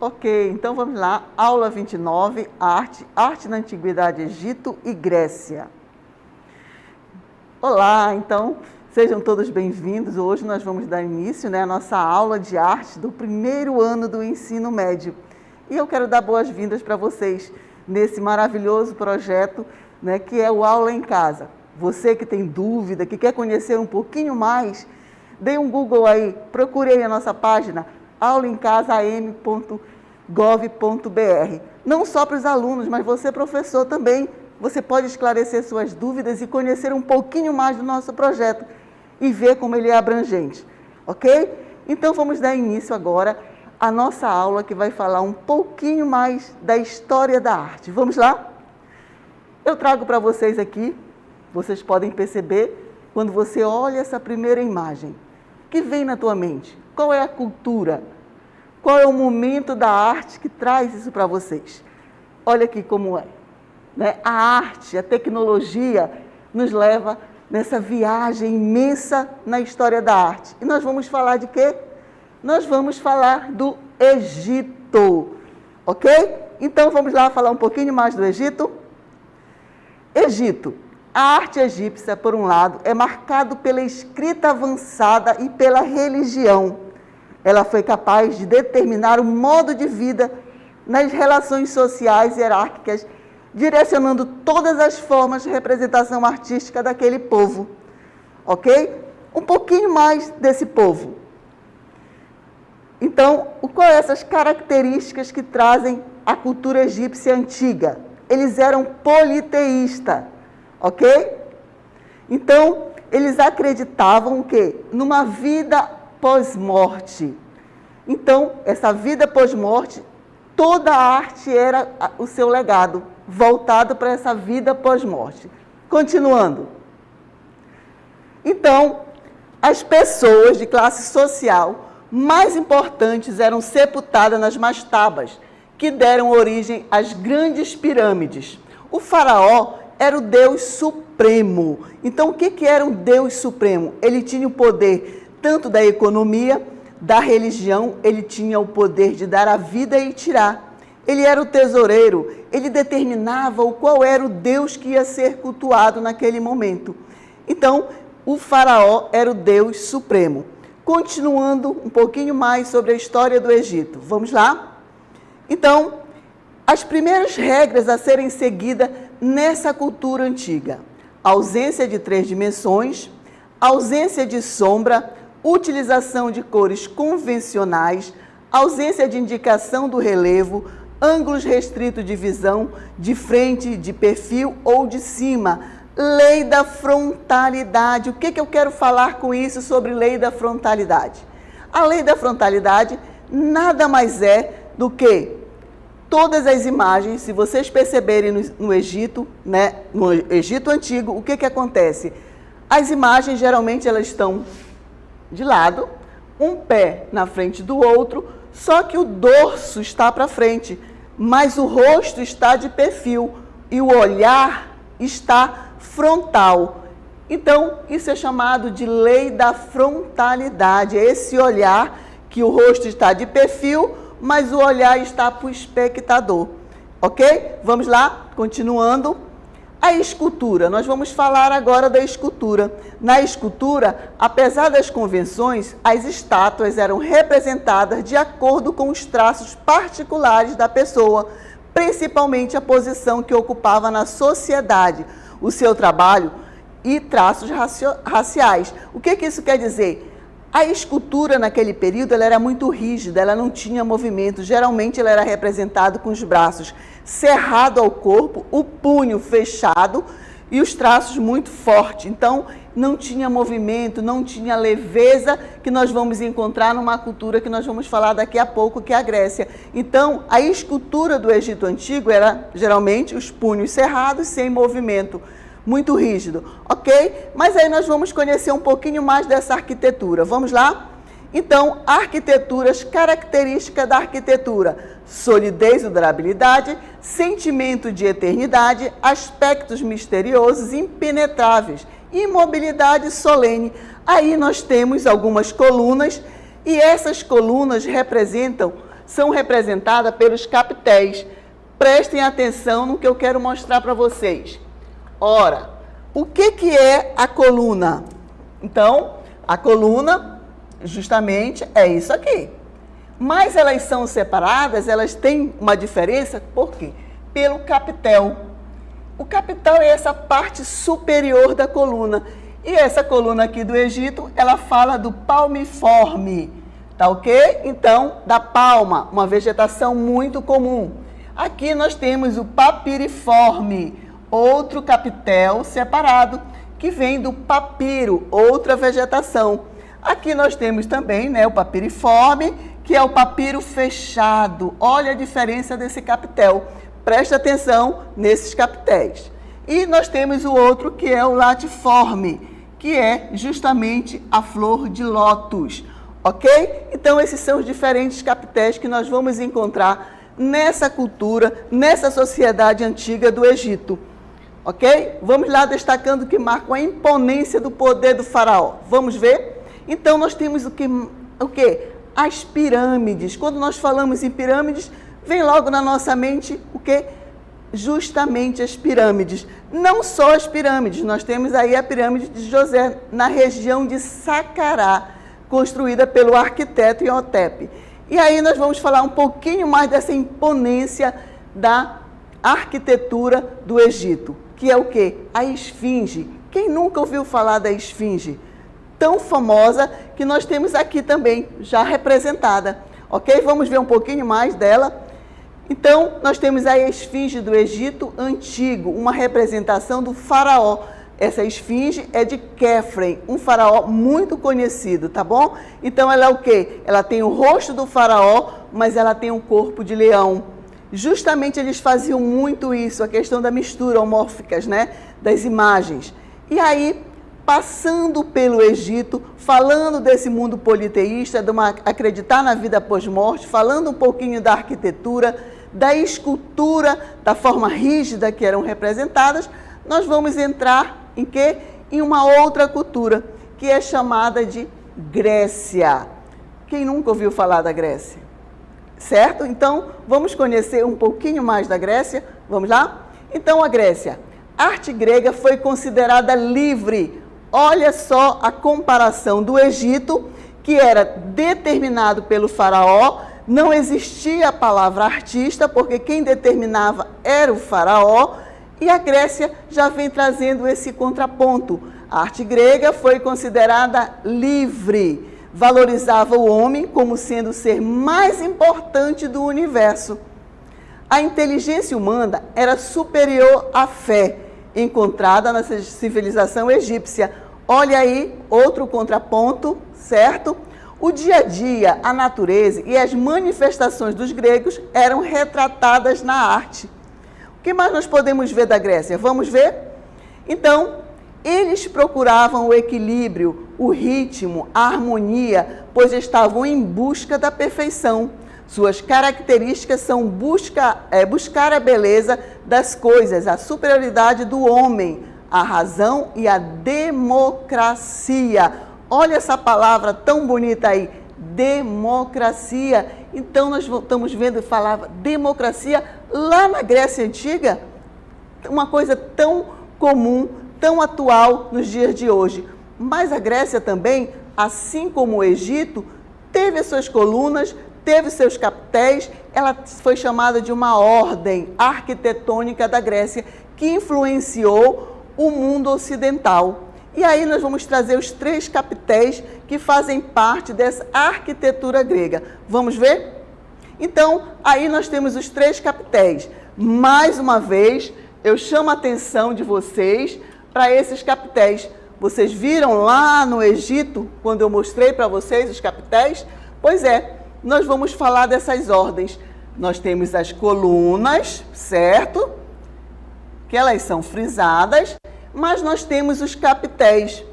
Ok, então vamos lá. Aula 29, Arte na Antiguidade, Egito e Grécia. Olá, então, sejam todos bem-vindos. Hoje nós vamos dar início à nossa aula de arte do primeiro ano do ensino médio. E eu quero dar boas-vindas para vocês nesse maravilhoso projeto, que é o Aula em Casa. Você que tem dúvida, que quer conhecer um pouquinho mais, dê um Google aí, procure aí a nossa página, aulaemcasaam.gov.br. Não só para os alunos, mas você, professor, também. Você pode esclarecer suas dúvidas e conhecer um pouquinho mais do nosso projeto e ver como ele é abrangente, ok? Então, vamos dar início agora à nossa aula, que vai falar um pouquinho mais da história da arte. Vamos lá? Eu trago para vocês aqui, vocês podem perceber, quando você olha essa primeira imagem, o que vem na tua mente? Qual é a cultura? Qual é o momento da arte que traz isso para vocês? Olha aqui como é. A arte, a tecnologia nos leva nessa viagem imensa na história da arte. E nós vamos falar de quê? Nós vamos falar do Egito, ok? Então vamos lá falar um pouquinho mais do Egito. Egito. A arte egípcia, por um lado, é marcado pela escrita avançada e pela religião. Ela foi capaz de determinar o modo de vida nas relações sociais e hierárquicas, direcionando todas as formas de representação artística daquele povo. Ok? Um pouquinho mais desse povo. Então, quais são essas características que trazem a cultura egípcia antiga? Eles eram politeístas, ok? Então, eles acreditavam que numa vida pós-morte. Então, essa vida pós-morte, toda a arte era o seu legado, voltado para essa vida pós-morte. Continuando. Então, as pessoas de classe social mais importantes eram sepultadas nas mastabas, que deram origem às grandes pirâmides. O faraó era o Deus supremo. Então, o que era um Deus supremo? Ele tinha o poder tanto da economia, da religião, ele tinha o poder de dar a vida e tirar. Ele era o tesoureiro, ele determinava qual era o Deus que ia ser cultuado naquele momento. Então, o faraó era o Deus supremo. Continuando um pouquinho mais sobre a história do Egito. Vamos lá? Então, as primeiras regras a serem seguidas nessa cultura antiga: ausência de 3 dimensões, ausência de sombra, utilização de cores convencionais, ausência de indicação do relevo, ângulos restritos de visão, de frente, de perfil ou de cima. Lei da frontalidade. O que eu quero falar com isso sobre lei da frontalidade? A lei da frontalidade nada mais é do que todas as imagens, se vocês perceberem no Egito, no Egito Antigo, o que acontece? As imagens, geralmente, elas estão de lado, um pé na frente do outro, só que o dorso está para frente, mas o rosto está de perfil e o olhar está frontal. Então, isso é chamado de lei da frontalidade. É esse olhar que o rosto está de perfil, mas o olhar está para o espectador. Ok? Vamos lá? Continuando. A escultura. Nós vamos falar agora da escultura. Na escultura, apesar das convenções, as estátuas eram representadas de acordo com os traços particulares da pessoa, principalmente a posição que ocupava na sociedade, o seu trabalho e traços raciais. O que isso quer dizer? A escultura naquele período ela era muito rígida, ela não tinha movimento. Geralmente ela era representada com os braços cerrados ao corpo, o punho fechado e os traços muito fortes. Então não tinha movimento, não tinha leveza que nós vamos encontrar numa cultura que nós vamos falar daqui a pouco, que é a Grécia. Então a escultura do Egito Antigo era geralmente os punhos cerrados, sem movimento, muito rígido, ok? Mas aí nós vamos conhecer um pouquinho mais dessa arquitetura. Vamos lá? Então, arquiteturas, características da arquitetura: solidez e durabilidade, sentimento de eternidade, aspectos misteriosos, impenetráveis, imobilidade solene. Aí nós temos algumas colunas, e essas colunas representam são representadas pelos capitéis. Prestem atenção no que eu quero mostrar para vocês. Ora, o que é a coluna? Então, a coluna, justamente, é isso aqui. Mas elas são separadas, elas têm uma diferença, por quê? Pelo capitel. O capitel é essa parte superior da coluna. E essa coluna aqui do Egito, ela fala do palmiforme, tá ok? Então, da palma, uma vegetação muito comum. Aqui nós temos o papiriforme, outro capitel separado, que vem do papiro, outra vegetação. Aqui nós temos também, né, o papiriforme, que é o papiro fechado. Olha a diferença desse capitel. Presta atenção nesses capitéis. E nós temos o outro que é o latiforme, que é justamente a flor de lótus, ok? Então, esses são os diferentes capitéis que nós vamos encontrar nessa cultura, nessa sociedade antiga do Egito, ok? Vamos lá destacando o que marca a imponência do poder do faraó. Vamos ver? Então, nós temos o quê? As pirâmides. Quando nós falamos em pirâmides, vem logo na nossa mente o quê? Justamente as pirâmides. Não só as pirâmides, nós temos aí a pirâmide de José, na região de Saqqara, construída pelo arquiteto Imhotep. E aí nós vamos falar um pouquinho mais dessa imponência da arquitetura do Egito, que é o quê? A esfinge. Quem nunca ouviu falar da esfinge? Tão famosa que nós temos aqui também, já representada. Ok? Vamos ver um pouquinho mais dela. Então, nós temos aí a esfinge do Egito Antigo, uma representação do faraó. Essa esfinge é de Quefren, um faraó muito conhecido, tá bom? Então, ela é o quê? Ela tem o rosto do faraó, mas ela tem um corpo de leão. Justamente eles faziam muito isso, a questão da mistura homórficas, né? Das imagens. E aí, passando pelo Egito, falando desse mundo politeísta, acreditar na vida pós-morte, falando um pouquinho da arquitetura, da escultura, da forma rígida que eram representadas, nós vamos entrar em quê? Em uma outra cultura, que é chamada de Grécia. Quem nunca ouviu falar da Grécia? Certo? Então, vamos conhecer um pouquinho mais da Grécia. Vamos lá? Então, a Grécia. A arte grega foi considerada livre. Olha só a comparação do Egito, que era determinado pelo faraó. Não existia a palavra artista, porque quem determinava era o faraó, e a Grécia já vem trazendo esse contraponto. A arte grega foi considerada livre, valorizava o homem como sendo o ser mais importante do universo. A inteligência humana era superior à fé, encontrada na civilização egípcia. Olha aí, outro contraponto, certo? O dia a dia, a natureza e as manifestações dos gregos eram retratadas na arte. O que mais nós podemos ver da Grécia? Vamos ver? Então, eles procuravam o equilíbrio, o ritmo, a harmonia, pois estavam em busca da perfeição. Suas características são buscar a beleza das coisas, a superioridade do homem, a razão e a democracia. Olha essa palavra tão bonita aí, democracia. Então, nós estamos vendo falar democracia lá na Grécia Antiga, uma coisa tão comum, tão atual nos dias de hoje. Mas a Grécia também, assim como o Egito, teve as suas colunas, teve seus capitéis. Ela foi chamada de uma ordem arquitetônica da Grécia, que influenciou o mundo ocidental. E aí nós vamos trazer os 3 capitéis que fazem parte dessa arquitetura grega. Vamos ver? Então, aí nós temos os 3 capitéis. Mais uma vez, eu chamo a atenção de vocês para esses capitéis. Vocês viram lá no Egito, quando eu mostrei para vocês os capitéis? Pois é, nós vamos falar dessas ordens. Nós temos as colunas, certo? Que elas são frisadas. Mas nós temos os capitéis.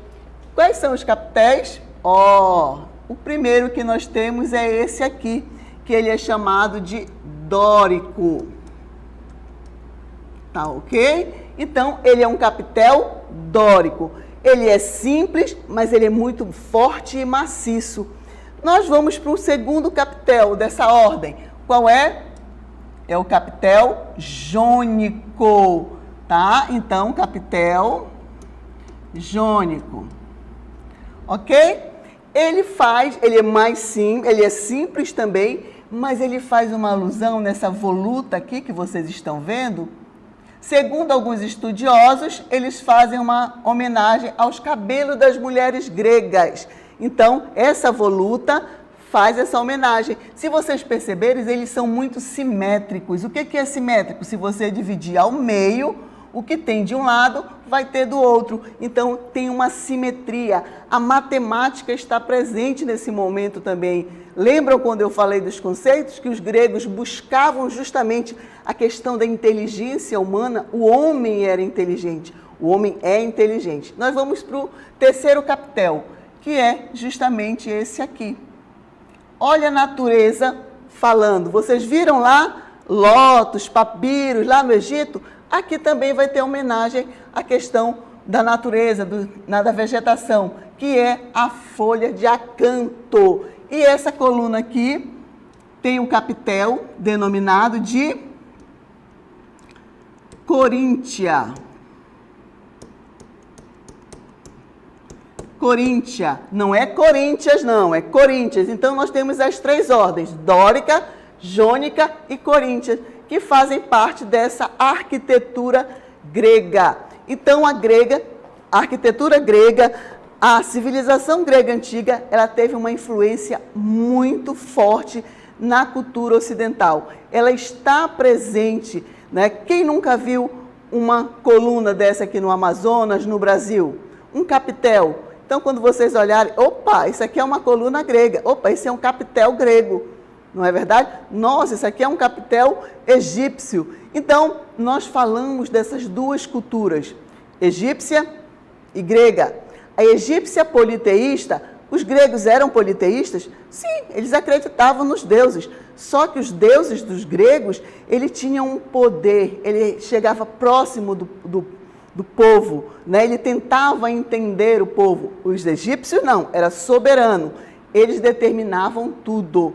Quais são os capitéis? O primeiro que nós temos é esse aqui, que ele é chamado de dórico. Tá ok? Então, ele é um capitel dórico. Ele é simples, mas ele é muito forte e maciço. Nós vamos para o segundo capitel dessa ordem. Qual é? É o capitel jônico, tá? Então, capitel jônico. Ok? Ele é mais simples, ele é simples também, mas ele faz uma alusão nessa voluta aqui que vocês estão vendo. Segundo alguns estudiosos, eles fazem uma homenagem aos cabelos das mulheres gregas. Então, essa voluta faz essa homenagem. Se vocês perceberem, eles são muito simétricos. O que é simétrico? Se você dividir ao meio, o que tem de um lado vai ter do outro. Então, tem uma simetria. A matemática está presente nesse momento também. Lembram quando eu falei dos conceitos? Que os gregos buscavam justamente a questão da inteligência humana. O homem era inteligente. O homem é inteligente. Nós vamos para o terceiro capitel, que é justamente esse aqui. Olha a natureza falando. Vocês viram lá lótus, papiros, lá no Egito? Aqui também vai ter homenagem à questão da natureza, da vegetação, que é a folha de acanto. E essa coluna aqui tem um capitel denominado de Coríntia. Coríntia, não é Coríntias não, é Coríntias. Então nós temos as três ordens, dórica, jônica e coríntia, que fazem parte dessa arquitetura grega. Então a arquitetura grega, a civilização grega antiga, ela teve uma influência muito forte na cultura ocidental. Ela está presente, né? Quem nunca viu uma coluna dessa aqui no Amazonas, no Brasil? Um capitel. Então, quando vocês olharem, opa, isso aqui é uma coluna grega, opa, esse é um capitel grego, não é verdade? Nossa, isso aqui é um capitel egípcio. Então, nós falamos dessas duas culturas, egípcia e grega. A egípcia politeísta, os gregos eram politeístas? Sim, eles acreditavam nos deuses. Só que os deuses dos gregos, ele tinha um poder, ele chegava próximo do povo, né? Ele tentava entender o povo. Os egípcios não, era soberano. Eles determinavam tudo,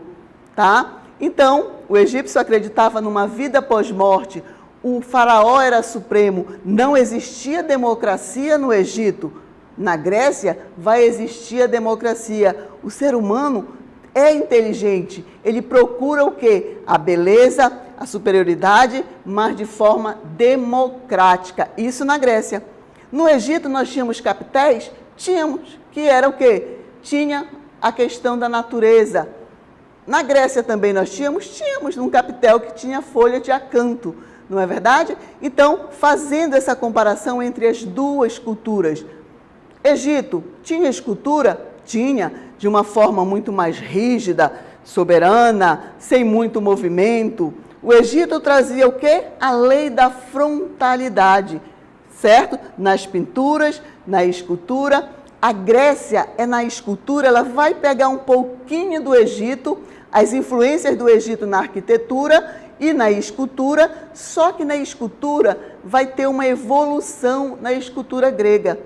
tá? Então, o egípcio acreditava numa vida pós-morte. O faraó era supremo. Não existia democracia no Egito. Na Grécia, vai existir a democracia. O ser humano é inteligente. Ele procura o quê? A beleza, a superioridade, mas de forma democrática. Isso na Grécia. No Egito, nós tínhamos capitéis? Tínhamos. Que era o quê? Tinha a questão da natureza. Na Grécia também nós tínhamos um capitel que tinha folha de acanto. Não é verdade? Então, fazendo essa comparação entre as duas culturas, Egito tinha escultura? Tinha, de uma forma muito mais rígida, soberana, sem muito movimento. O Egito trazia o quê? A lei da frontalidade, certo? Nas pinturas, na escultura. A Grécia é na escultura, ela vai pegar um pouquinho do Egito, as influências do Egito na arquitetura e na escultura, só que na escultura vai ter uma evolução na escultura grega.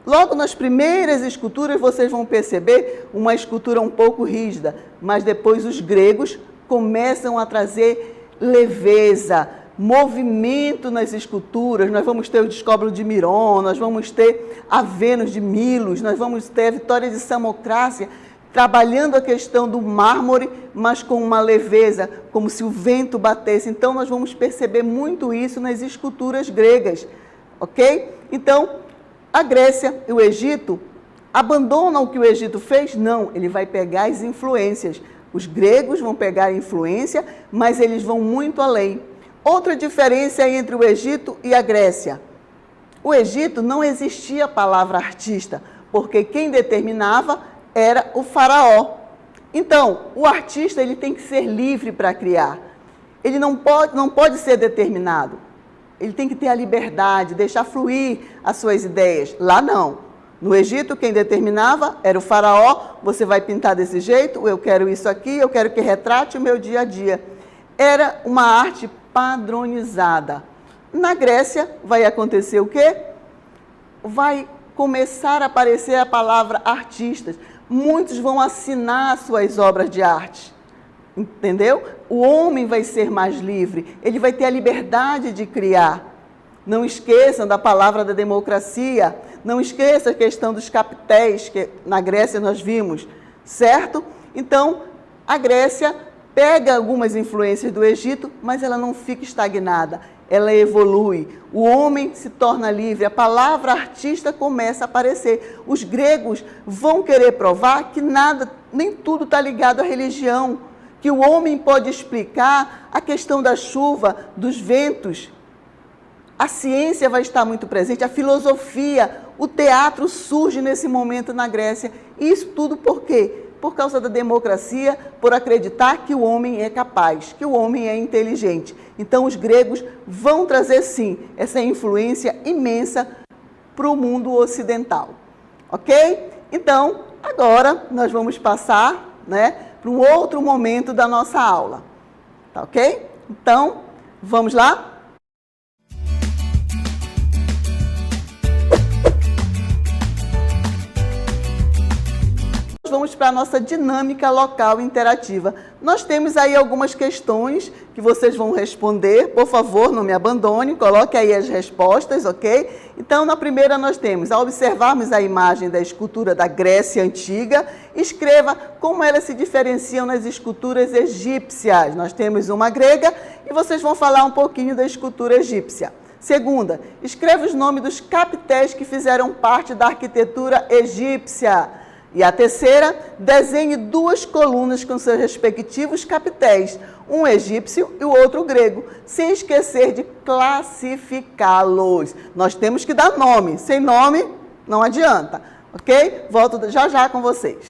Logo nas primeiras esculturas vocês vão perceber uma escultura um pouco rígida, mas depois os gregos começam a trazer leveza, movimento nas esculturas. Nós vamos ter o Discóbolo de Miron, nós vamos ter a Vênus de Milos, nós vamos ter a Vitória de Samocrácia, trabalhando a questão do mármore, mas com uma leveza, como se o vento batesse. Então, nós vamos perceber muito isso nas esculturas gregas, ok? Então, a Grécia e o Egito abandonam o que o Egito fez? Não, ele vai pegar as influências. Os gregos vão pegar a influência, mas eles vão muito além. Outra diferença entre o Egito e a Grécia. O Egito não existia a palavra artista, porque quem determinava era o faraó. Então, o artista ele tem que ser livre para criar. Ele não pode ser determinado. Ele tem que ter a liberdade, deixar fluir as suas ideias. Lá não. No Egito, quem determinava era o faraó. Você vai pintar desse jeito, eu quero isso aqui, eu quero que retrate o meu dia a dia. Era uma arte padronizada. Na Grécia, vai acontecer o quê? Vai começar a aparecer a palavra artistas, muitos vão assinar suas obras de arte. Entendeu? O homem vai ser mais livre, ele vai ter a liberdade de criar. Não esqueçam da palavra da democracia, não esqueçam a questão dos capitéis, que na Grécia nós vimos, certo? Então, a Grécia pega algumas influências do Egito, mas ela não fica estagnada, ela evolui. O homem se torna livre, a palavra artista começa a aparecer. Os gregos vão querer provar que nada, nem tudo está ligado à religião, que o homem pode explicar a questão da chuva, dos ventos. A ciência vai estar muito presente, a filosofia, o teatro surge nesse momento na Grécia. Isso tudo por quê? Por causa da democracia, por acreditar que o homem é capaz, que o homem é inteligente. Então, os gregos vão trazer, sim, essa influência imensa para o mundo ocidental. Ok? Então, agora nós vamos passar, para um outro momento da nossa aula. Tá ok? Então, vamos lá? Vamos para a nossa dinâmica local interativa. Nós temos aí algumas questões que vocês vão responder. Por favor, não me abandone, coloque aí as respostas, ok? Então, na primeira nós temos, ao observarmos a imagem da escultura da Grécia Antiga, escreva como elas se diferenciam nas esculturas egípcias. Nós temos uma grega e vocês vão falar um pouquinho da escultura egípcia. Segunda, escreva os nomes dos capitéis que fizeram parte da arquitetura egípcia. E a terceira, desenhe duas colunas com seus respectivos capitéis, um egípcio e o outro grego, sem esquecer de classificá-los. Nós temos que dar nome, sem nome não adianta, ok? Volto já já com vocês.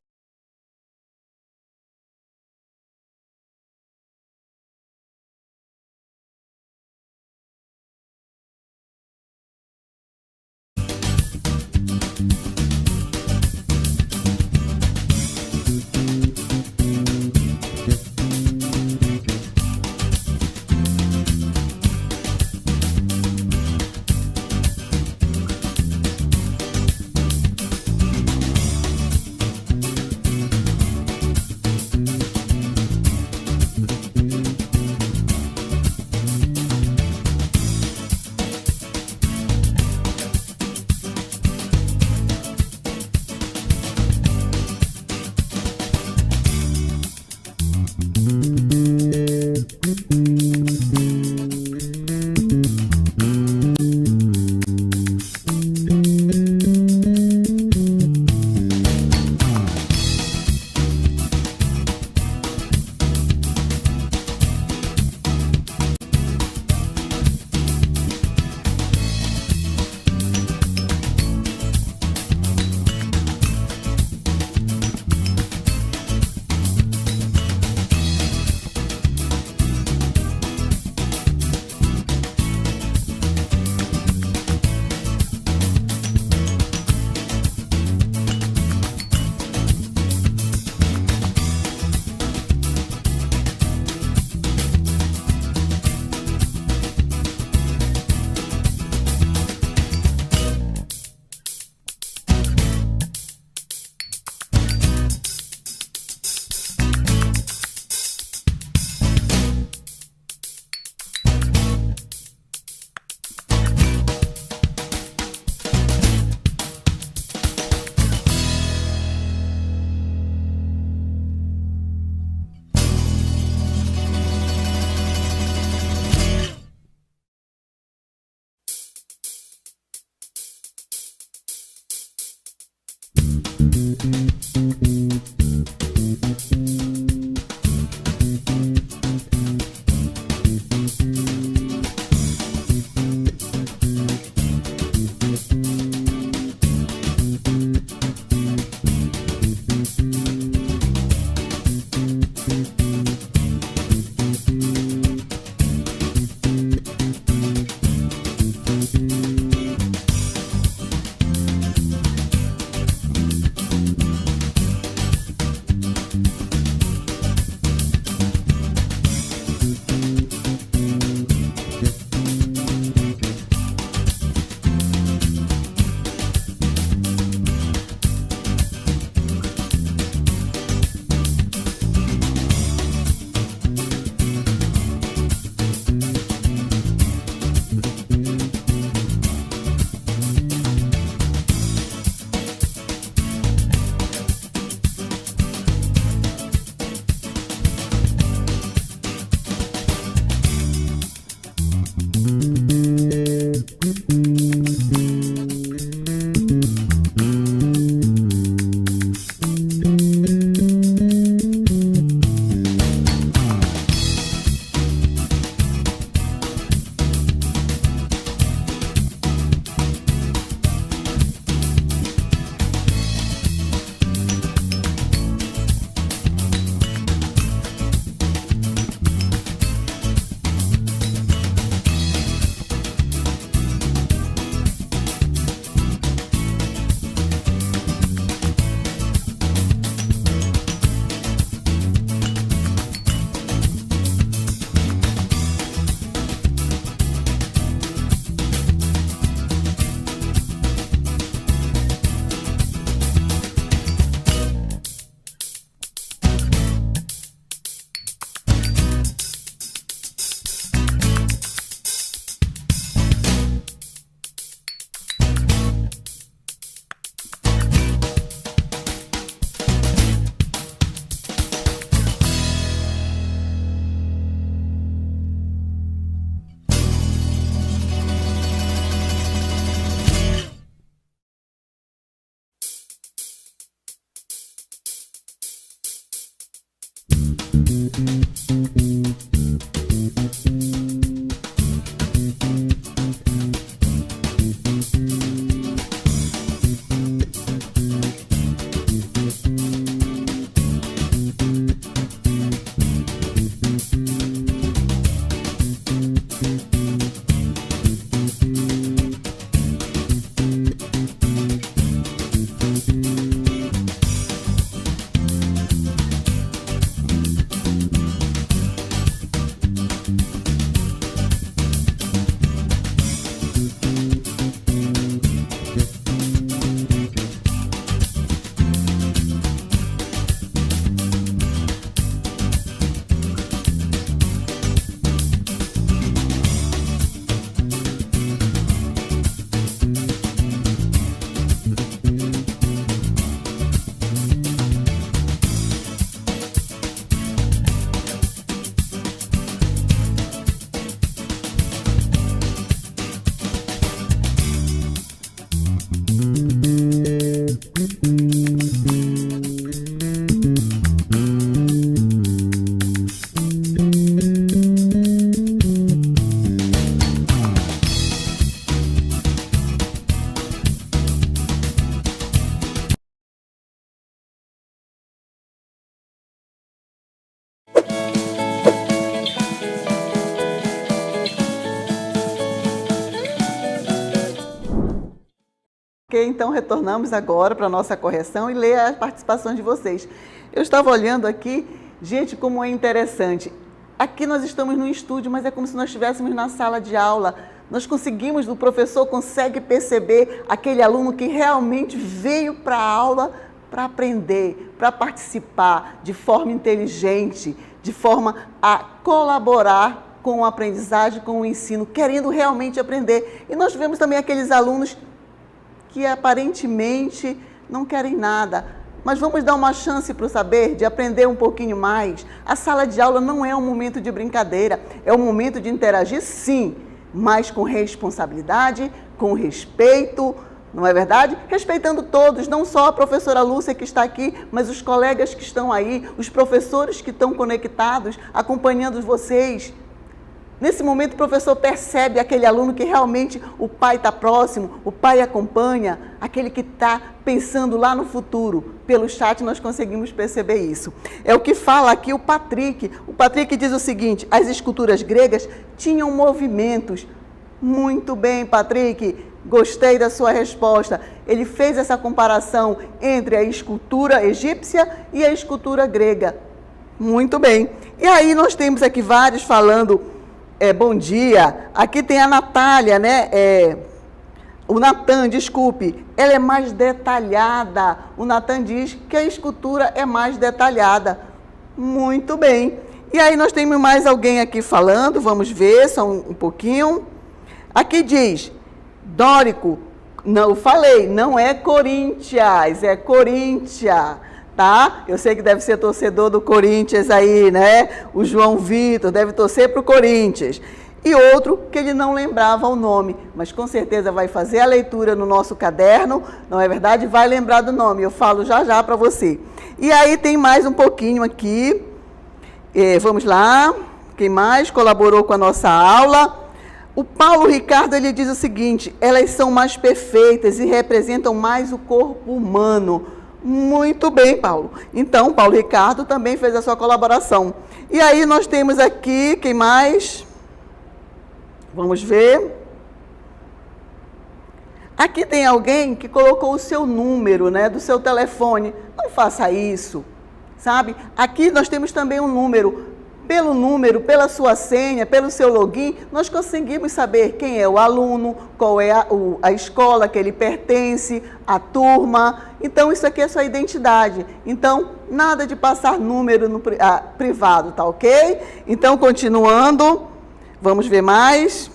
Ok, então retornamos agora para a nossa correção e ler as participações de vocês. Eu estava olhando aqui, gente, como é interessante. Aqui nós estamos no estúdio, mas é como se nós estivéssemos na sala de aula. Nós conseguimos, o professor consegue perceber aquele aluno que realmente veio para a aula para aprender, para participar de forma inteligente, de forma a colaborar com a aprendizagem, com o ensino, querendo realmente aprender. E nós vemos também aqueles alunos que aparentemente não querem nada, mas vamos dar uma chance para o saber, de aprender um pouquinho mais. A sala de aula não é um momento de brincadeira, é um momento de interagir, sim, mas com responsabilidade, com respeito, não é verdade? Respeitando todos, não só a professora Lúcia que está aqui, mas os colegas que estão aí, os professores que estão conectados, acompanhando vocês. Nesse momento, o professor percebe aquele aluno que realmente o pai está próximo, o pai acompanha, aquele que está pensando lá no futuro. Pelo chat nós conseguimos perceber isso. É o que fala aqui o Patrick. O Patrick diz o seguinte: as esculturas gregas tinham movimentos. Muito bem, Patrick, gostei da sua resposta. Ele fez essa comparação entre a escultura egípcia e a escultura grega. Muito bem. E aí nós temos aqui vários falando... bom dia, aqui tem a Natália, né? O Natan, desculpe, ela é mais detalhada. O Natan diz que a escultura é mais detalhada. Muito bem. E aí nós temos mais alguém aqui falando, vamos ver, só um pouquinho. Aqui diz, Dórico, não falei, não é Corinthians, é Coríntia. Tá? Eu sei que deve ser torcedor do Corinthians aí, né? O João Vitor deve torcer para o Corinthians. E outro que ele não lembrava o nome, mas com certeza vai fazer a leitura no nosso caderno, não é verdade? Vai lembrar do nome, eu falo já já para você. E aí tem mais um pouquinho aqui, vamos lá, quem mais colaborou com a nossa aula? O Paulo Ricardo, ele diz o seguinte: elas são mais perfeitas e representam mais o corpo humano. Muito bem, Paulo. Então, Paulo Ricardo também fez a sua colaboração. E aí nós temos aqui, quem mais? Vamos ver. Aqui tem alguém que colocou o seu número, né, do seu telefone. Não faça isso, sabe? Aqui nós temos também um número. Pelo número, pela sua senha, pelo seu login, nós conseguimos saber quem é o aluno, qual é a escola que ele pertence, a turma. Então, isso aqui é sua identidade. Então, nada de passar número no privado, tá ok? Então, continuando, vamos ver mais.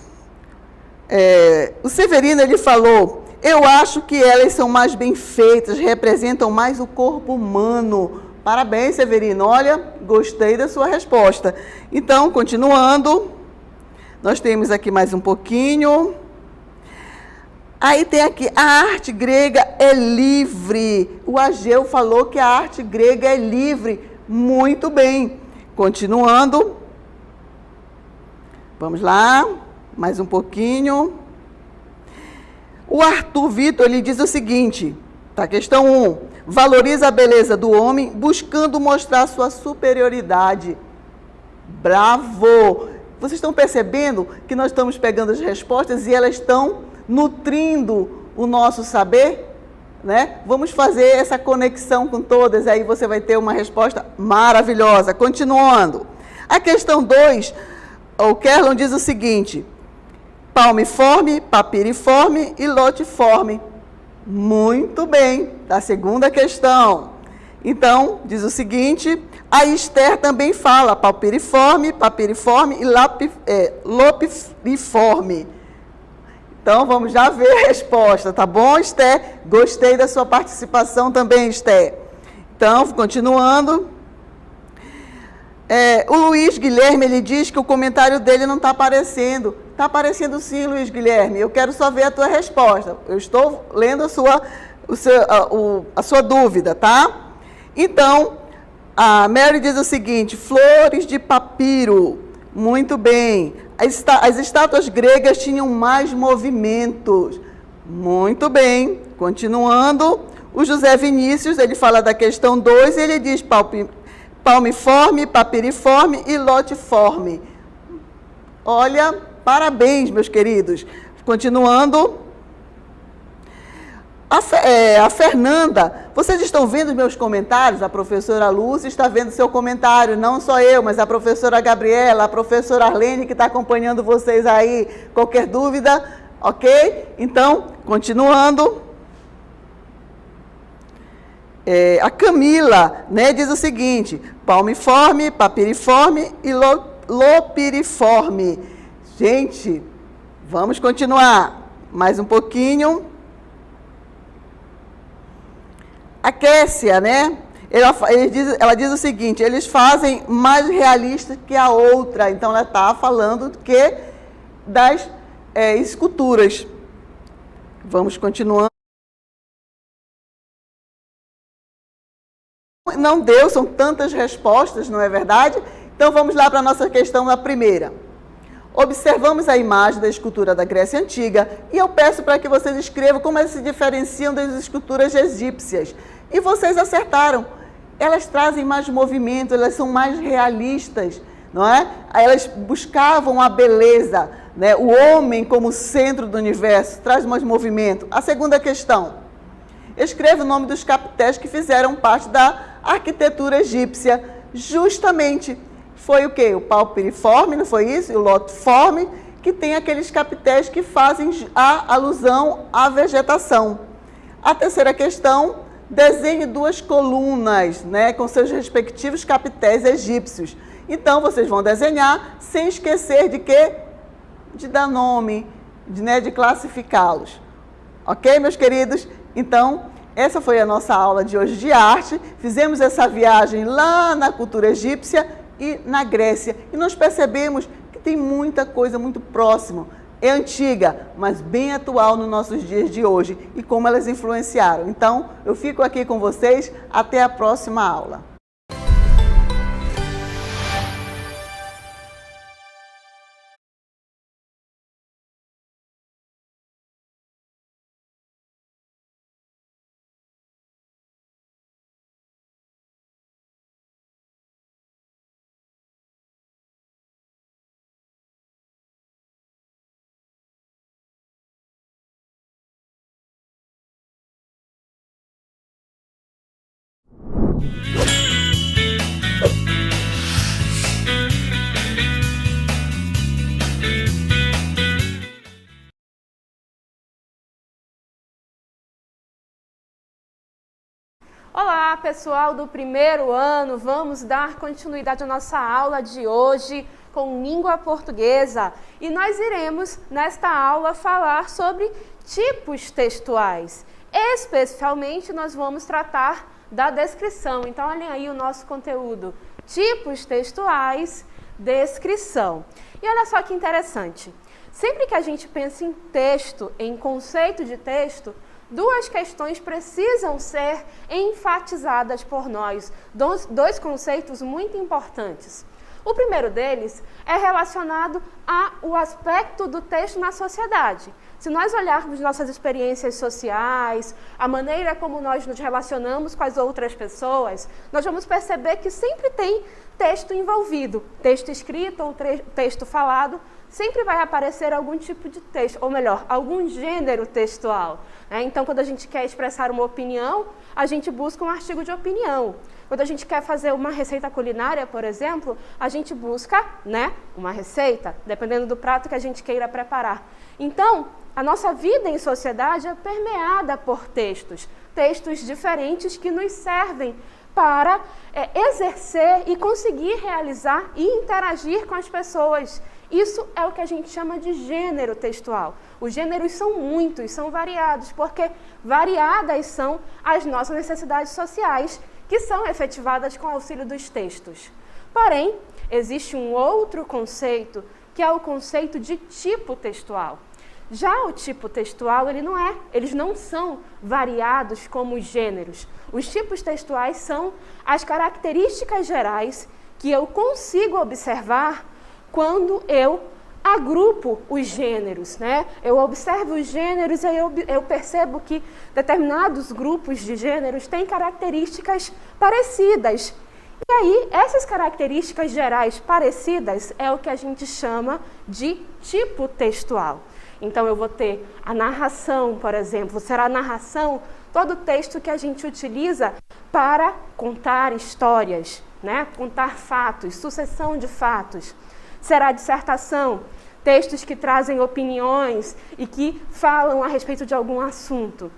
O Severino, ele falou, eu acho que elas são mais bem feitas, representam mais o corpo humano. Parabéns, Severino. Olha, gostei da sua resposta. Então, continuando, nós temos aqui mais um pouquinho. Aí tem aqui, a arte grega é livre. O Ageu falou que a arte grega é livre. Muito bem. Continuando. Vamos lá, mais um pouquinho. O Arthur Vitor, ele diz o seguinte, tá? Questão 1. Valoriza a beleza do homem, buscando mostrar sua superioridade. Bravo! Vocês estão percebendo que nós estamos pegando as respostas e elas estão nutrindo o nosso saber? Né? Vamos fazer essa conexão com todas, aí você vai ter uma resposta maravilhosa. Continuando. A questão 2, o Kerlon diz o seguinte, palmiforme, papiriforme e lotiforme. Muito bem, a segunda questão. Então, diz o seguinte, a Esther também fala papiriforme, papiriforme e lopiriforme. Então, vamos já ver a resposta, tá bom, Esther? Gostei da sua participação também, Esther. Então, continuando. O Luiz Guilherme, ele diz que o comentário dele não está aparecendo. Está aparecendo sim, Luiz Guilherme. Eu quero só ver a tua resposta. Eu estou lendo a sua dúvida, tá? Então, a Mary diz o seguinte, flores de papiro. Muito bem. As estátuas gregas tinham mais movimentos. Muito bem. Continuando, o José Vinícius, ele fala da questão 2, e ele diz palmiforme, papiriforme e lotiforme. Olha, parabéns, meus queridos. Continuando. A Fernanda, vocês estão vendo os meus comentários? A professora Lúcia está vendo seu comentário, não só eu, mas a professora Gabriela, a professora Arlene, que está acompanhando vocês aí. Qualquer dúvida, ok? Então, continuando. A Camila, né, diz o seguinte, palmiforme, papiriforme e lopiriforme. Gente, vamos continuar. Mais um pouquinho. A Kessia, né? Ela diz o seguinte, eles fazem mais realista que a outra. Então, ela está falando que das esculturas. Vamos continuando. Não deu, são tantas respostas, não é verdade? Então, vamos lá para a nossa questão da primeira. Observamos a imagem da escultura da Grécia Antiga e eu peço para que vocês escrevam como elas se diferenciam das esculturas egípcias. E vocês acertaram. Elas trazem mais movimento, elas são mais realistas, não é? Elas buscavam a beleza, né? O homem como centro do universo, traz mais movimento. A segunda questão. Escreva o nome dos capitéis que fizeram parte da arquitetura egípcia. Justamente, foi o quê? O palpiriforme, não foi isso? E o lotiforme, que tem aqueles capitéis que fazem a alusão à vegetação. A terceira questão, desenhe 2 colunas, né, com seus respectivos capitéis egípcios. Então, vocês vão desenhar sem esquecer de quê? De dar nome, de classificá-los. Ok, meus queridos? Então, essa foi a nossa aula de hoje de arte. Fizemos essa viagem lá na cultura egípcia e na Grécia. E nós percebemos que tem muita coisa muito próxima. É antiga, mas bem atual nos nossos dias de hoje e como elas influenciaram. Então, eu fico aqui com vocês. Até a próxima aula. Olá, pessoal do primeiro ano, vamos dar continuidade à nossa aula de hoje com língua portuguesa. E nós iremos, nesta aula, falar sobre tipos textuais. Especialmente, nós vamos tratar da descrição. Então, olhem aí o nosso conteúdo. Tipos textuais, descrição. E olha só que interessante. Sempre que a gente pensa em texto, em conceito de texto, duas questões precisam ser enfatizadas por nós, dois conceitos muito importantes. O primeiro deles é relacionado ao aspecto do texto na sociedade. Se nós olharmos nossas experiências sociais, a maneira como nós nos relacionamos com as outras pessoas, nós vamos perceber que sempre tem texto envolvido, texto escrito ou texto falado, sempre vai aparecer algum tipo de texto, ou melhor, algum gênero textual. Então, quando a gente quer expressar uma opinião, a gente busca um artigo de opinião. Quando a gente quer fazer uma receita culinária, por exemplo, a gente busca, uma receita, dependendo do prato que a gente queira preparar. Então, a nossa vida em sociedade é permeada por textos diferentes que nos servem para exercer e conseguir realizar e interagir com as pessoas. Isso é o que a gente chama de gênero textual. Os gêneros são muitos, são variados, porque variadas são as nossas necessidades sociais, que são efetivadas com o auxílio dos textos. Porém, existe um outro conceito, que é o conceito de tipo textual. Já o tipo textual, eles não são variados como os gêneros. Os tipos textuais são as características gerais que eu consigo observar quando eu agrupo os gêneros, Eu observo os gêneros e eu percebo que determinados grupos de gêneros têm características parecidas. E aí, essas características gerais parecidas é o que a gente chama de tipo textual. Então, eu vou ter a narração, por exemplo, será a narração todo o texto que a gente utiliza para contar histórias, contar fatos, sucessão de fatos. Será dissertação, textos que trazem opiniões e que falam a respeito de algum assunto.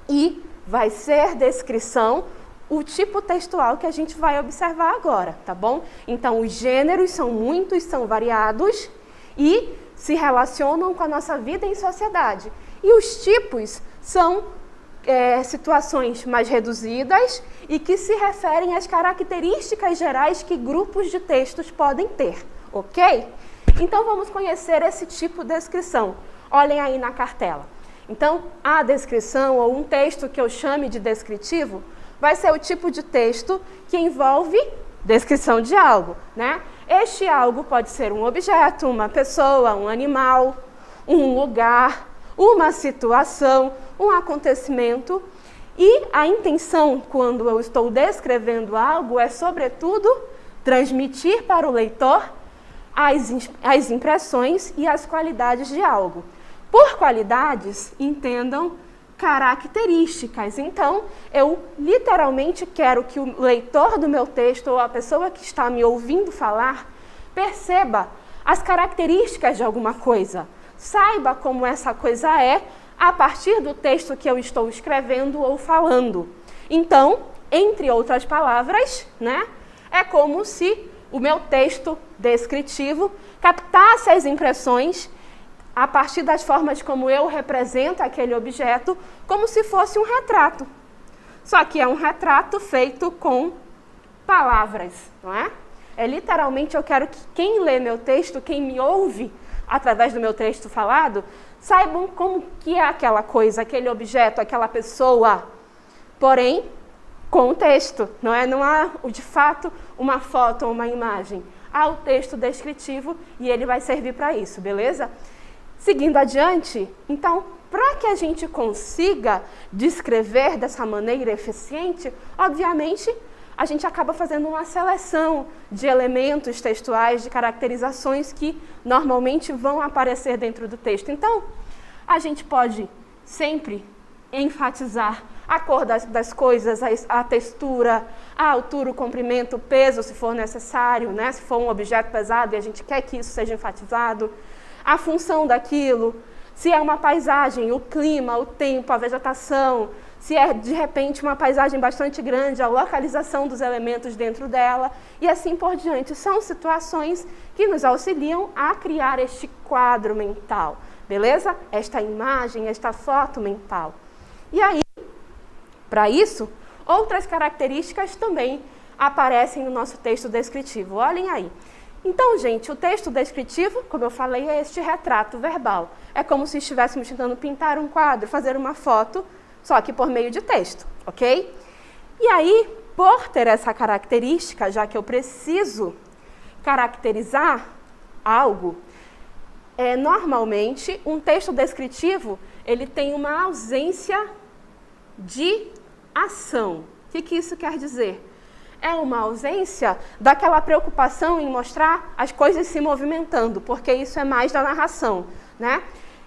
E vai ser descrição, o tipo textual que a gente vai observar agora, tá bom? Então, os gêneros são muitos, são variados e se relacionam com a nossa vida em sociedade. E os tipos são situações mais reduzidas e que se referem às características gerais que grupos de textos podem ter. Ok? Então, vamos conhecer esse tipo de descrição. Olhem aí na cartela. Então, a descrição, ou um texto que eu chame de descritivo, vai ser o tipo de texto que envolve descrição de algo, Este algo pode ser um objeto, uma pessoa, um animal, um lugar, uma situação, um acontecimento. E a intenção, quando eu estou descrevendo algo, é, sobretudo, transmitir para o leitor as impressões e as qualidades de algo. Por qualidades, entendam características. Então, eu literalmente quero que o leitor do meu texto, ou a pessoa que está me ouvindo falar, perceba as características de alguma coisa. Saiba como essa coisa é a partir do texto que eu estou escrevendo ou falando. Então, entre outras palavras, é como se o meu texto descritivo captasse as impressões a partir das formas como eu represento aquele objeto, como se fosse um retrato. Só que é um retrato feito com palavras, literalmente eu quero que quem lê meu texto, quem me ouve através do meu texto falado, saibam como que é aquela coisa, aquele objeto, aquela pessoa. Porém, com o texto, não há, de fato, uma foto ou uma imagem. Há o texto descritivo e ele vai servir para isso, beleza? Seguindo adiante, então, para que a gente consiga descrever dessa maneira eficiente, obviamente, a gente acaba fazendo uma seleção de elementos textuais, de caracterizações que normalmente vão aparecer dentro do texto. Então, a gente pode sempre enfatizar a cor das coisas, a textura, a altura, o comprimento, o peso, se for necessário, se for um objeto pesado e a gente quer que isso seja enfatizado, a função daquilo, se é uma paisagem, o clima, o tempo, a vegetação, se é, de repente, uma paisagem bastante grande, a localização dos elementos dentro dela, e assim por diante. São situações que nos auxiliam a criar este quadro mental, beleza? Esta imagem, esta foto mental. E aí, para isso, outras características também aparecem no nosso texto descritivo. Olhem aí. Então, gente, o texto descritivo, como eu falei, é este retrato verbal. É como se estivéssemos tentando pintar um quadro, fazer uma foto só que por meio de texto, ok? E aí, por ter essa característica, já que eu preciso caracterizar algo, normalmente um texto descritivo ele tem uma ausência de ação. O que isso quer dizer? É uma ausência daquela preocupação em mostrar as coisas se movimentando, porque isso é mais da narração, né?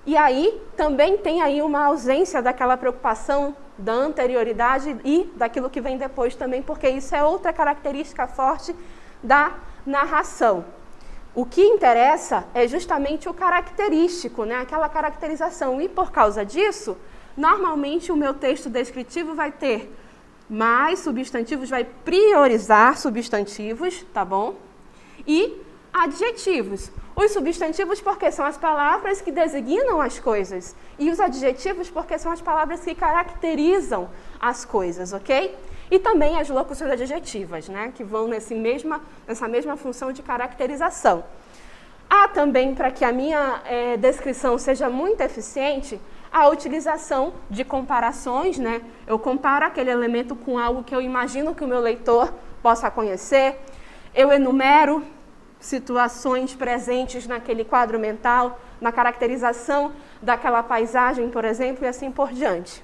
E aí também tem aí uma ausência daquela preocupação da anterioridade e daquilo que vem depois também, porque isso é outra característica forte da narração. O que interessa é justamente o característico, né? Aquela caracterização. E por causa disso, normalmente o meu texto descritivo vai ter mais substantivos, vai priorizar substantivos, tá bom? E adjetivos. Os substantivos porque são as palavras que designam as coisas. E os adjetivos porque são as palavras que caracterizam as coisas, ok? E também as locuções adjetivas, né? Que vão nessa mesma função de caracterização. Há também, para que a minha descrição seja muito eficiente, a utilização de comparações, né? Eu comparo aquele elemento com algo que eu imagino que o meu leitor possa conhecer. Eu enumero situações presentes naquele quadro mental, na caracterização daquela paisagem, por exemplo, e assim por diante.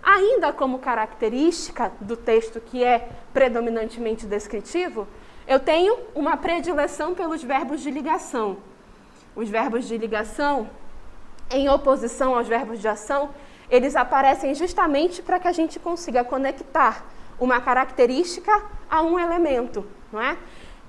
Ainda como característica do texto que é predominantemente descritivo, eu tenho uma predileção pelos verbos de ligação. Os verbos de ligação, em oposição aos verbos de ação, eles aparecem justamente para que a gente consiga conectar uma característica a um elemento, não é?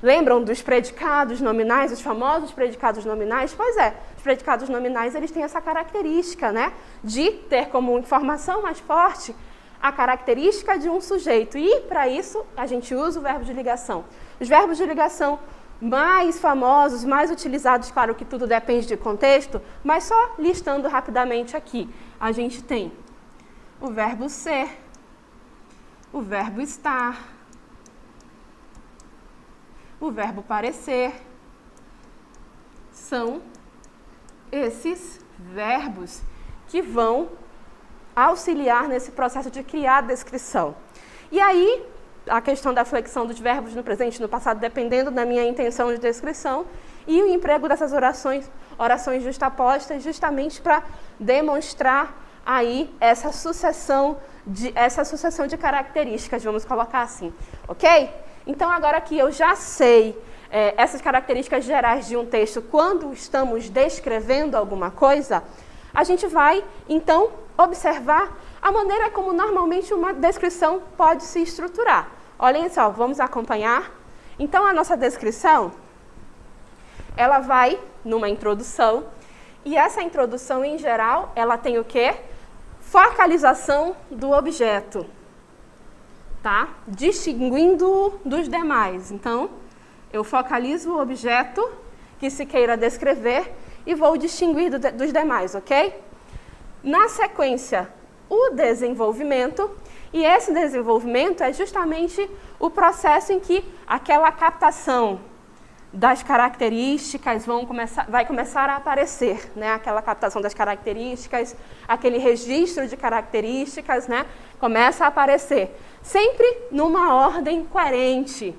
Lembram dos predicados nominais, os famosos predicados nominais? Pois é, os predicados nominais eles têm essa característica, né, de ter como informação mais forte a característica de um sujeito. E, para isso, a gente usa o verbo de ligação. Os verbos de ligação mais famosos, mais utilizados, claro que tudo depende de contexto, mas só listando rapidamente aqui. A gente tem o verbo ser, o verbo estar, o verbo parecer. São esses verbos que vão auxiliar nesse processo de criar a descrição. E aí, a questão da flexão dos verbos no presente e no passado, dependendo da minha intenção de descrição, e o emprego dessas orações justapostas, justamente para demonstrar aí essa sucessão de características, vamos colocar assim, ok? Então, agora que eu já sei essas características gerais de um texto quando estamos descrevendo alguma coisa, a gente vai, então, observar a maneira como normalmente uma descrição pode se estruturar. Olhem só, vamos acompanhar. Então, a nossa descrição, ela vai numa introdução, e essa introdução, em geral, ela tem o quê? Focalização do objeto, tá? Distinguindo dos demais. Então, eu focalizo o objeto que se queira descrever e vou distinguir dos demais, ok? Na sequência, o desenvolvimento, e esse desenvolvimento é justamente o processo em que aquela captação das características vai começar a aparecer, né? Aquela captação das características, aquele registro de características, né? Começa a aparecer, sempre numa ordem coerente,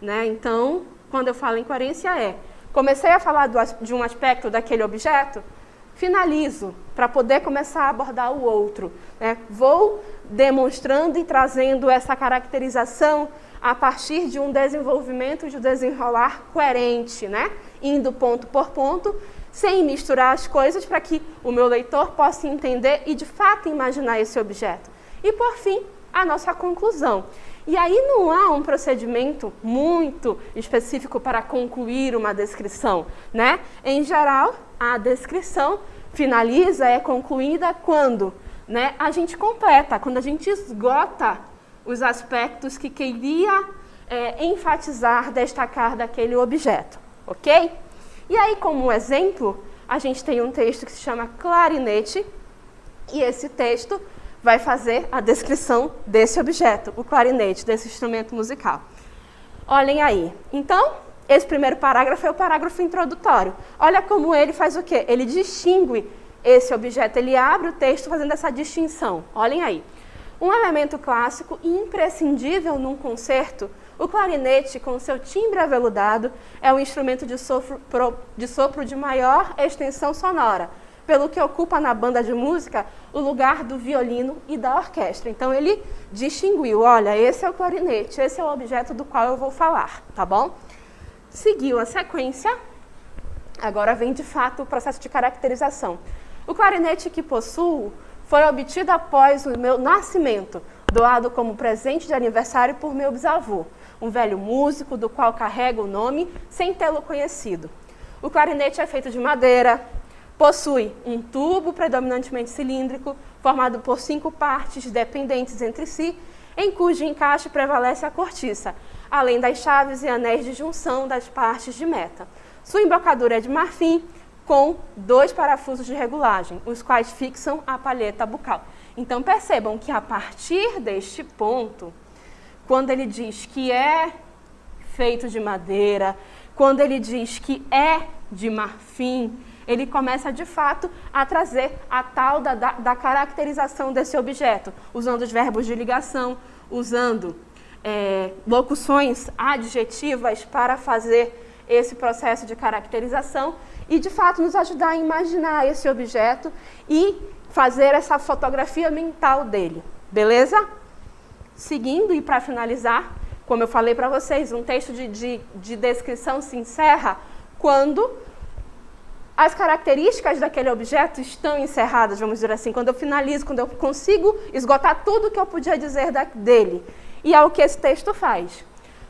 né? Então, quando eu falo em coerência comecei a falar de um aspecto daquele objeto, finalizo para poder começar a abordar o outro, né? Vou demonstrando e trazendo essa caracterização a partir de um desenvolvimento de um desenrolar coerente, né? Indo ponto por ponto, sem misturar as coisas, para que o meu leitor possa entender e de fato imaginar esse objeto. E por fim, a nossa conclusão. E aí não há um procedimento muito específico para concluir uma descrição, né? Em geral, a descrição finaliza, é concluída quando, né, a gente completa, quando a gente esgota os aspectos que queria enfatizar, destacar daquele objeto, ok? E aí, como exemplo, a gente tem um texto que se chama Clarinete, e esse texto vai fazer a descrição desse objeto, o clarinete, desse instrumento musical. Olhem aí. Então, esse primeiro parágrafo é o parágrafo introdutório. Olha como ele faz o quê? Ele distingue esse objeto ele abre o texto fazendo essa distinção. Olhem aí. Um elemento clássico e imprescindível num concerto, o clarinete, com seu timbre aveludado, é um instrumento de sopro de maior extensão sonora, pelo que ocupa na banda de música o lugar do violino e da orquestra. Então ele distinguiu, olha, esse é o clarinete, esse é o objeto do qual eu vou falar, tá bom? Seguiu a sequência, agora vem de fato o processo de caracterização. O clarinete que possuo foi obtido após o meu nascimento, doado como presente de aniversário por meu bisavô, um velho músico do qual carrego o nome sem tê-lo conhecido. O clarinete é feito de madeira, possui um tubo predominantemente cilíndrico, formado por 5 partes dependentes entre si, em cujo encaixe prevalece a cortiça, além das chaves e anéis de junção das partes de meta. Sua embocadura é de marfim, com 2 parafusos de regulagem, os quais fixam a palheta bucal. Então percebam que a partir deste ponto, quando ele diz que é feito de madeira, quando ele diz que é de marfim, ele começa de fato a trazer a tal da caracterização desse objeto, usando os verbos de ligação, usando locuções adjetivas para fazer esse processo de caracterização e, de fato, nos ajudar a imaginar esse objeto e fazer essa fotografia mental dele, beleza? Seguindo e para finalizar, como eu falei para vocês, um texto de descrição se encerra quando as características daquele objeto estão encerradas, vamos dizer assim, quando eu finalizo, quando eu consigo esgotar tudo o que eu podia dizer dele. E é o que esse texto faz.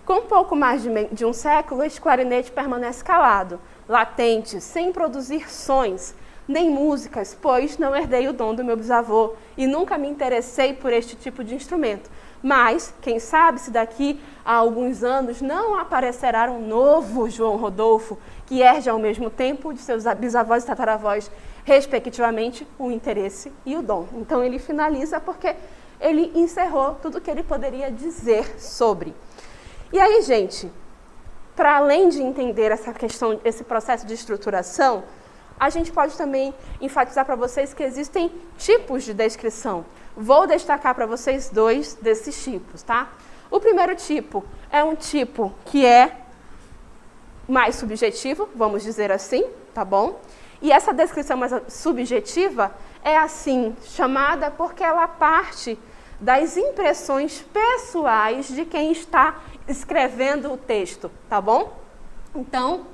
Com pouco mais de um século, este clarinete permanece calado, latente, sem produzir sons, nem músicas, pois não herdei o dom do meu bisavô e nunca me interessei por este tipo de instrumento. Mas, quem sabe se daqui a alguns anos não aparecerá um novo João Rodolfo, que herde ao mesmo tempo de seus bisavós e tataravós, respectivamente, o interesse e o dom. Então ele finaliza porque ele encerrou tudo o que ele poderia dizer sobre. E aí, gente, para além de entender essa questão, esse processo de estruturação, a gente pode também enfatizar para vocês que existem tipos de descrição. Vou destacar para vocês 2 desses tipos, tá? O primeiro tipo é um tipo que é mais subjetivo, vamos dizer assim, tá bom? E essa descrição mais subjetiva é assim chamada porque ela parte das impressões pessoais de quem está escrevendo o texto, tá bom? Então,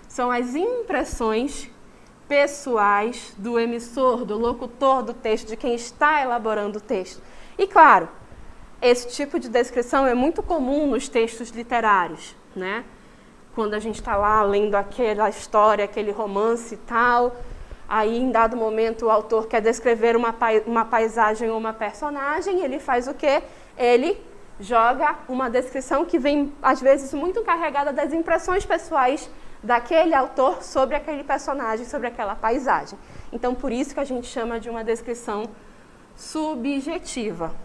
são as impressões pessoais do emissor, do locutor do texto, de quem está elaborando o texto. E, claro, esse tipo de descrição é muito comum nos textos literários, né? Quando a gente está lá lendo aquela história, aquele romance e tal, aí, em dado momento, o autor quer descrever uma paisagem ou uma personagem, ele faz o quê? Ele joga uma descrição que vem, às vezes, muito carregada das impressões pessoais daquele autor sobre aquele personagem, sobre aquela paisagem. Então, por isso que a gente chama de uma descrição subjetiva.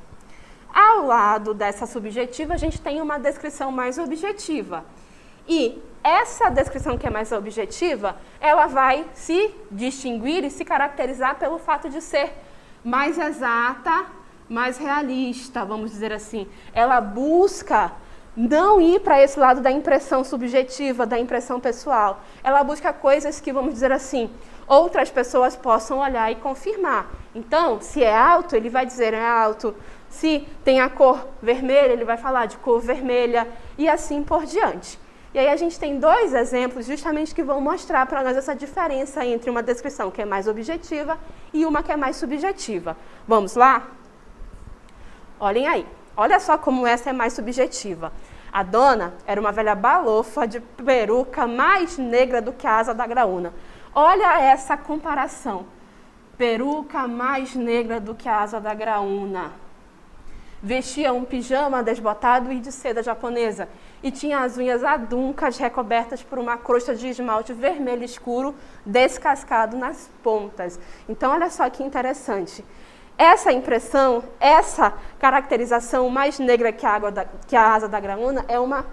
Ao lado dessa subjetiva, a gente tem uma descrição mais objetiva. E essa descrição que é mais objetiva, ela vai se distinguir e se caracterizar pelo fato de ser mais exata, mais realista, vamos dizer assim. Ela busca não ir para esse lado da impressão subjetiva, da impressão pessoal. Ela busca coisas que, vamos dizer assim, outras pessoas possam olhar e confirmar. Então, se é alto, ele vai dizer é alto. Se tem a cor vermelha, ele vai falar de cor vermelha e assim por diante. E aí a gente tem 2 exemplos justamente que vão mostrar para nós essa diferença entre uma descrição que é mais objetiva e uma que é mais subjetiva. Vamos lá? Olhem aí. Olha só como essa é mais subjetiva. A dona era uma velha balofa de peruca mais negra do que a asa da graúna. Olha essa comparação. Peruca mais negra do que a asa da graúna. Vestia um pijama desbotado e de seda japonesa e tinha as unhas aduncas recobertas por uma crosta de esmalte vermelho escuro descascado nas pontas. Então, olha só que interessante. Essa impressão, essa caracterização mais negra que a asa da graúna é uma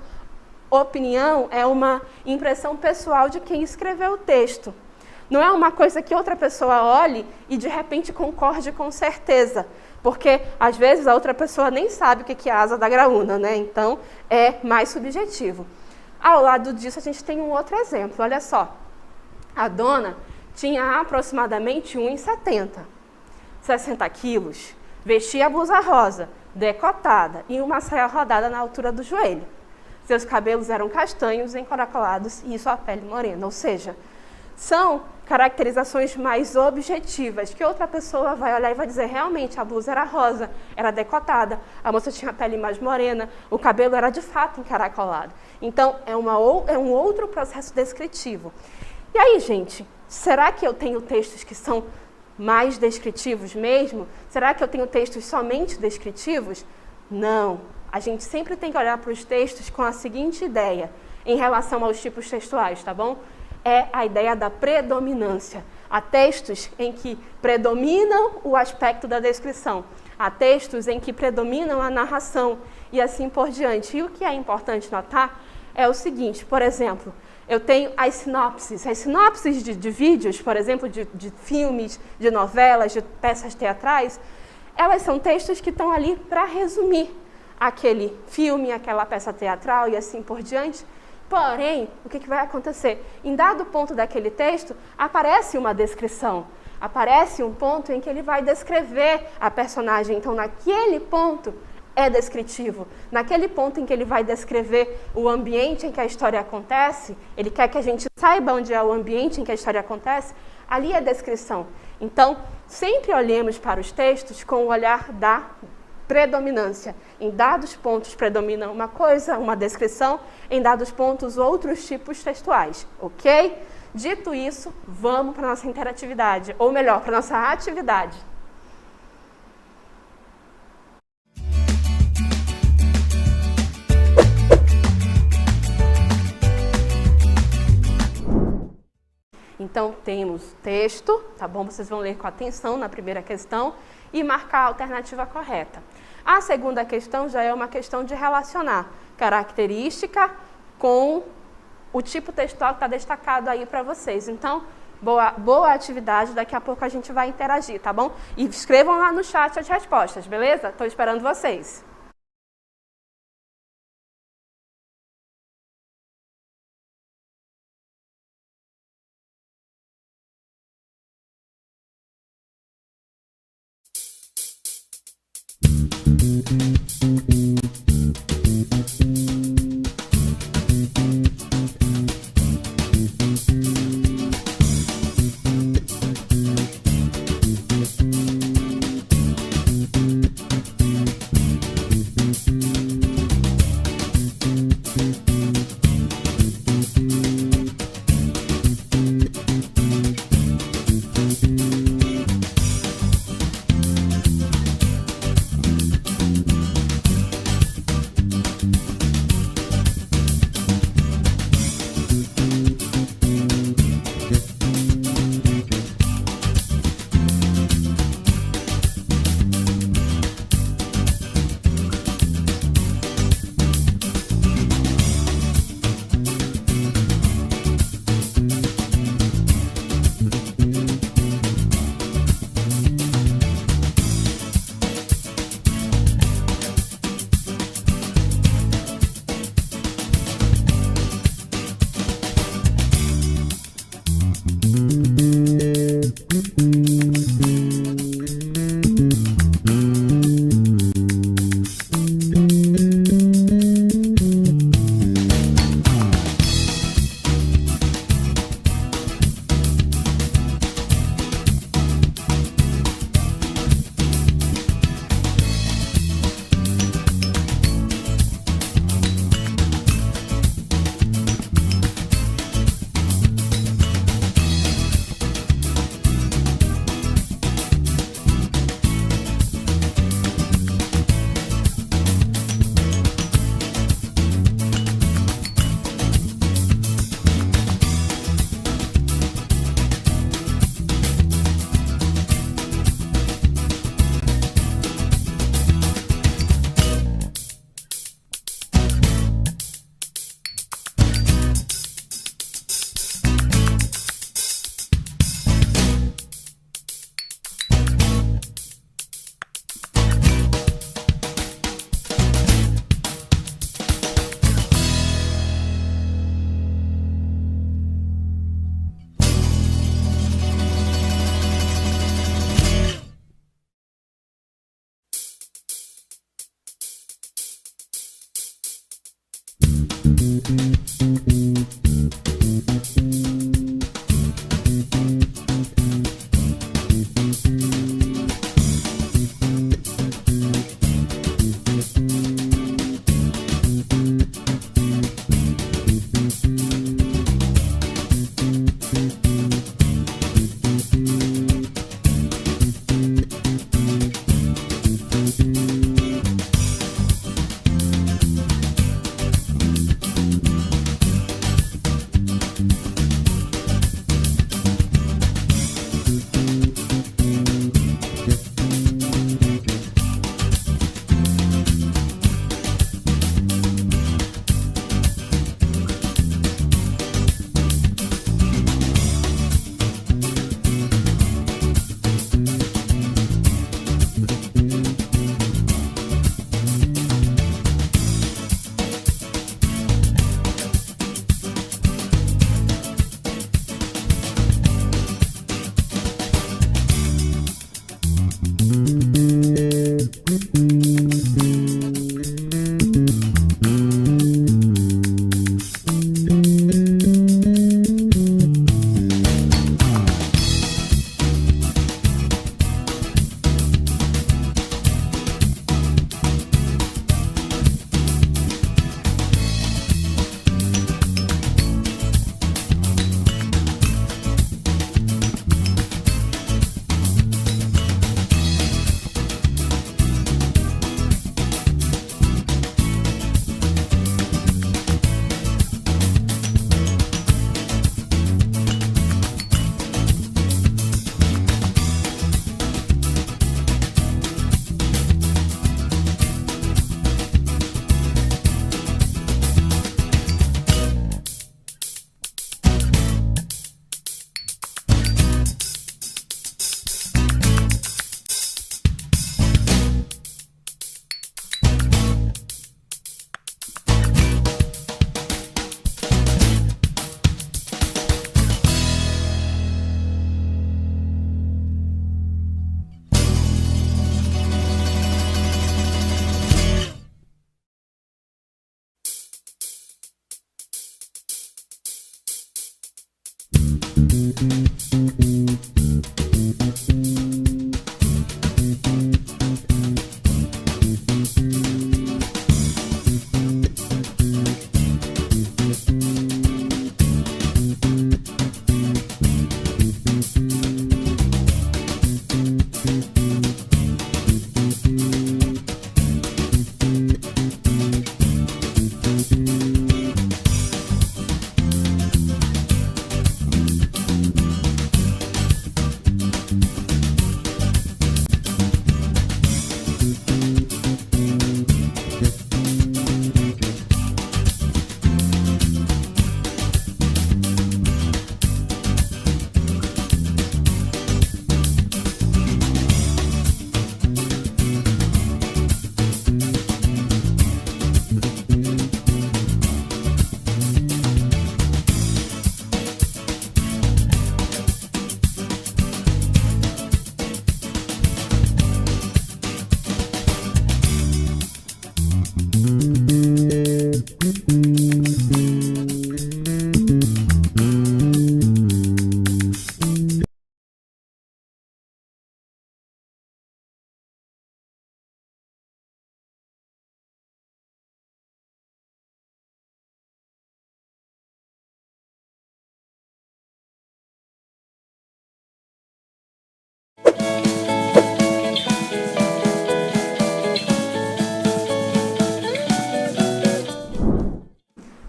opinião, é uma impressão pessoal de quem escreveu o texto. Não é uma coisa que outra pessoa olhe e de repente concorde com certeza, porque às vezes a outra pessoa nem sabe o que é a asa da graúna, né? Então é mais subjetivo. Ao lado disso a gente tem um outro exemplo, olha só. A dona tinha aproximadamente 1,70, 60 quilos, vestia a blusa rosa, decotada e uma saia rodada na altura do joelho. Seus cabelos eram castanhos, encaracolados e sua pele morena, ou seja, são caracterizações mais objetivas, que outra pessoa vai olhar e vai dizer, realmente, a blusa era rosa, era decotada, a moça tinha a pele mais morena, o cabelo era de fato encaracolado. Então, é um outro processo descritivo. E aí, gente, será que eu tenho textos que são mais descritivos mesmo? Será que eu tenho textos somente descritivos? Não. A gente sempre tem que olhar para os textos com a seguinte ideia, em relação aos tipos textuais, tá bom? É a ideia da predominância. Há textos em que predominam o aspecto da descrição, há textos em que predominam a narração e assim por diante. E o que é importante notar é o seguinte, por exemplo, eu tenho as sinopses de vídeos, por exemplo, de filmes, de novelas, de peças teatrais, elas são textos que estão ali para resumir aquele filme, aquela peça teatral e assim por diante. Porém, o que vai acontecer? Em dado ponto daquele texto, aparece uma descrição, aparece um ponto em que ele vai descrever a personagem. Então, naquele ponto, é descritivo. Naquele ponto em que ele vai descrever o ambiente em que a história acontece, ele quer que a gente saiba onde é o ambiente em que a história acontece, ali é descrição. Então, sempre olhemos para os textos com o olhar da predominância. Em dados pontos predomina uma coisa, uma descrição, em dados pontos outros tipos textuais, ok? Dito isso, vamos para a nossa interatividade, ou melhor, para a nossa atividade. Então, temos texto, tá bom? Vocês vão ler com atenção na primeira questão e marcar a alternativa correta. A segunda questão já é uma questão de relacionar característica com o tipo textual que está destacado aí para vocês. Então, boa atividade, daqui a pouco a gente vai interagir, tá bom? E escrevam lá no chat as respostas, beleza? Estou esperando vocês.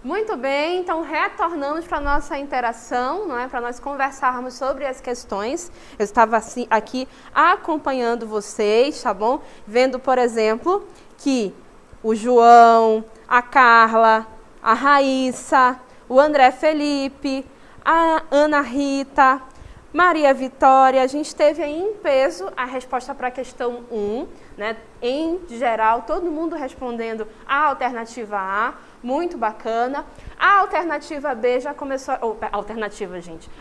Muito bem, então retornamos para a nossa interação, não é? Para nós conversarmos sobre as questões. Eu estava assim, aqui acompanhando vocês, tá bom? Vendo, por exemplo, que o João, a Carla, a Raíssa, o André Felipe, a Ana Rita, Maria Vitória, a gente teve aí em peso a resposta para a questão 1, né? Em geral, todo mundo respondendo a alternativa A, muito bacana. A alternativa B já começou,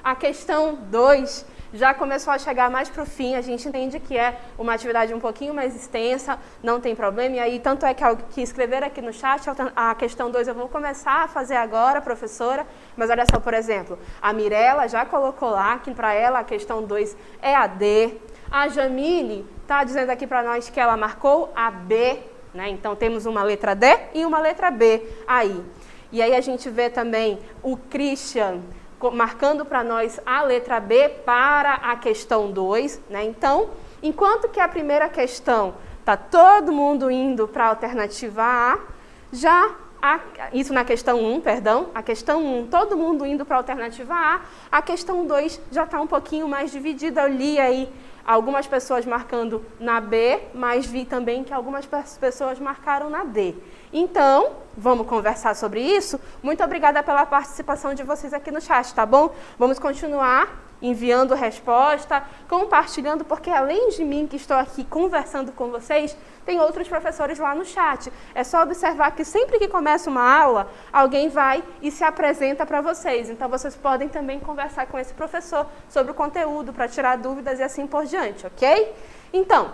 a questão 2 já começou a chegar mais para o fim, a gente entende que é uma atividade um pouquinho mais extensa, não tem problema, e aí tanto é que escrever aqui no chat, a questão 2 eu vou começar a fazer agora, professora, mas olha só, por exemplo, a Mirella já colocou lá que para ela a questão 2 é a D, a Jamile está dizendo aqui para nós que ela marcou a B, né? Então temos uma letra D e uma letra B aí. E aí a gente vê também o Christian marcando para nós a letra B para a questão 2, né? Então, enquanto que a primeira questão está todo mundo indo para a alternativa A, isso na questão 1, perdão, a questão 1, todo mundo indo para a alternativa A questão 2 já está um pouquinho mais dividida, eu li aí algumas pessoas marcando na B, mas vi também que algumas pessoas marcaram na D. Então, vamos conversar sobre isso? Muito obrigada pela participação de vocês aqui no chat, tá bom? Vamos continuar enviando resposta, compartilhando, porque além de mim que estou aqui conversando com vocês, tem outros professores lá no chat. É só observar que sempre que começa uma aula, alguém vai e se apresenta para vocês. Então, vocês podem também conversar com esse professor sobre o conteúdo, para tirar dúvidas e assim por diante, ok? Então,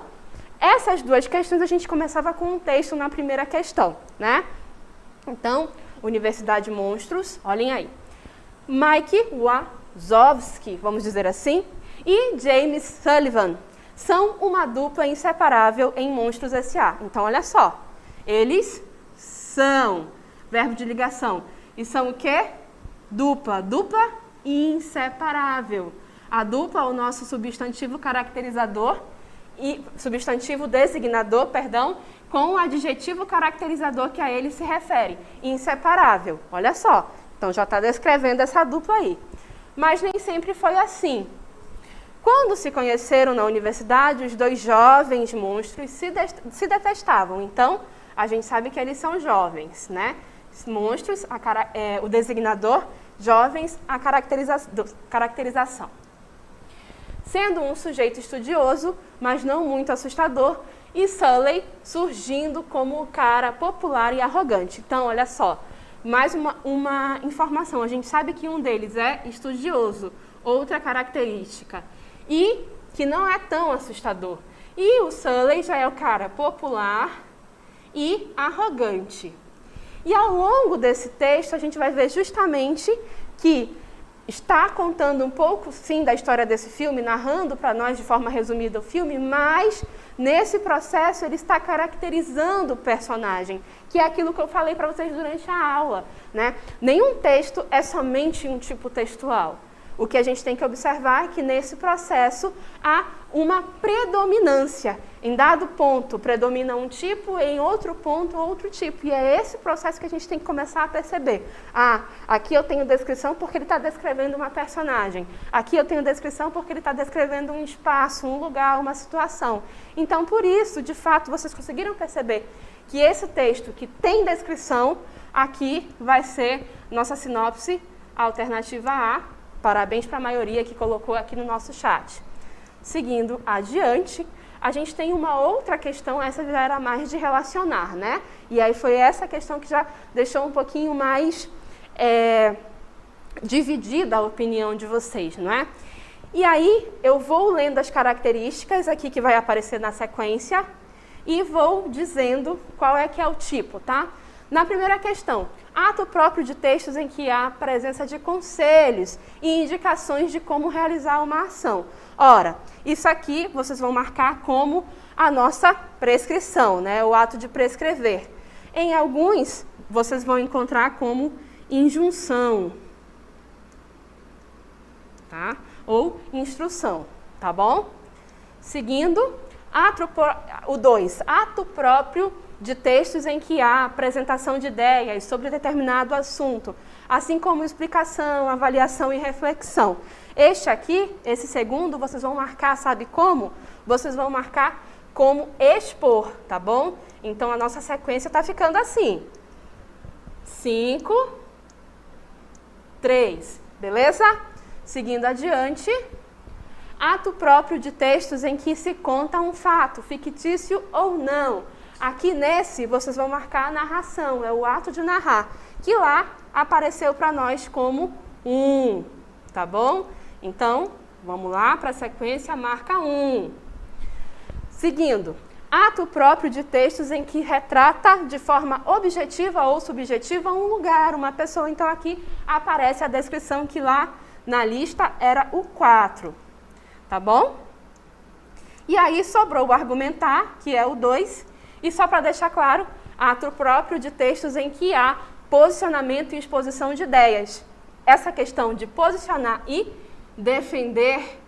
essas duas questões a gente começava com um texto na primeira questão, né? Então, Universidade Monstros, olhem aí. Mike Wazowski, vamos dizer assim, e James Sullivan são uma dupla inseparável em Monstros S.A. Então, olha só, eles são, verbo de ligação, e são o quê? Dupla, dupla inseparável. A dupla é o nosso substantivo caracterizador, e substantivo designador, perdão, com o adjetivo caracterizador que a ele se refere, inseparável. Olha só, então já está descrevendo essa dupla aí. Mas nem sempre foi assim. Quando se conheceram na universidade, os dois jovens monstros se detestavam. Então, a gente sabe que eles são jovens, né? Monstros, o designador, jovens, a caracterização. Sendo um sujeito estudioso, mas não muito assustador, e Sully surgindo como o cara popular e arrogante. Então, olha só, mais uma informação. A gente sabe que um deles é estudioso, outra característica, e que não é tão assustador. E o Sully já é o cara popular e arrogante. E ao longo desse texto, a gente vai ver justamente que está contando um pouco, sim, da história desse filme, narrando para nós de forma resumida o filme, mas nesse processo ele está caracterizando o personagem, que é aquilo que eu falei para vocês durante a aula, né? Nenhum texto é somente um tipo textual. O que a gente tem que observar é que nesse processo há uma predominância. Em dado ponto predomina um tipo, em outro ponto outro tipo. E é esse processo que a gente tem que começar a perceber. Ah, aqui eu tenho descrição porque ele está descrevendo uma personagem. Aqui eu tenho descrição porque ele está descrevendo um espaço, um lugar, uma situação. Então, por isso, de fato, vocês conseguiram perceber que esse texto que tem descrição, aqui vai ser nossa sinopse, alternativa A. Parabéns para a maioria que colocou aqui no nosso chat. Seguindo adiante, a gente tem uma outra questão, essa já era mais de relacionar, né? E aí foi essa questão que já deixou um pouquinho mais dividida a opinião de vocês, não é? E aí eu vou lendo as características aqui que vai aparecer na sequência e vou dizendo qual é que é o tipo, tá? Na primeira questão, Ato próprio de textos em que há presença de conselhos e indicações de como realizar uma ação. Ora, isso aqui vocês vão marcar como a nossa prescrição, né? O ato de prescrever. Em alguns, vocês vão encontrar como injunção, tá? Ou instrução, tá bom? Seguindo, o 2, ato próprio de textos em que há apresentação de ideias sobre determinado assunto, assim como explicação, avaliação e reflexão. Este aqui, esse segundo, vocês vão marcar, sabe como? Vocês vão marcar como expor, tá bom? Então, a nossa sequência está ficando assim. 5, 3, beleza? Seguindo adiante, ato próprio de textos em que se conta um fato, fictício ou não. Aqui nesse, vocês vão marcar a narração, é o ato de narrar, que lá apareceu para nós como 1, tá bom? Então, vamos lá para a sequência, marca 1. Seguindo, ato próprio de textos em que retrata de forma objetiva ou subjetiva um lugar, uma pessoa. Então, aqui aparece a descrição que lá na lista era o 4, tá bom? E aí sobrou o argumentar, que é o 2, e só para deixar claro, ato próprio de textos em que há posicionamento e exposição de ideias. Essa questão de posicionar e defender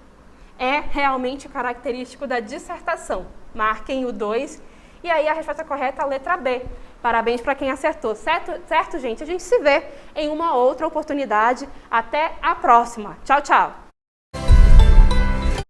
é realmente característico da dissertação. Marquem o 2 e aí a resposta correta é a letra B. Parabéns para quem acertou, certo, gente? A gente se vê em uma outra oportunidade. Até a próxima. Tchau, tchau!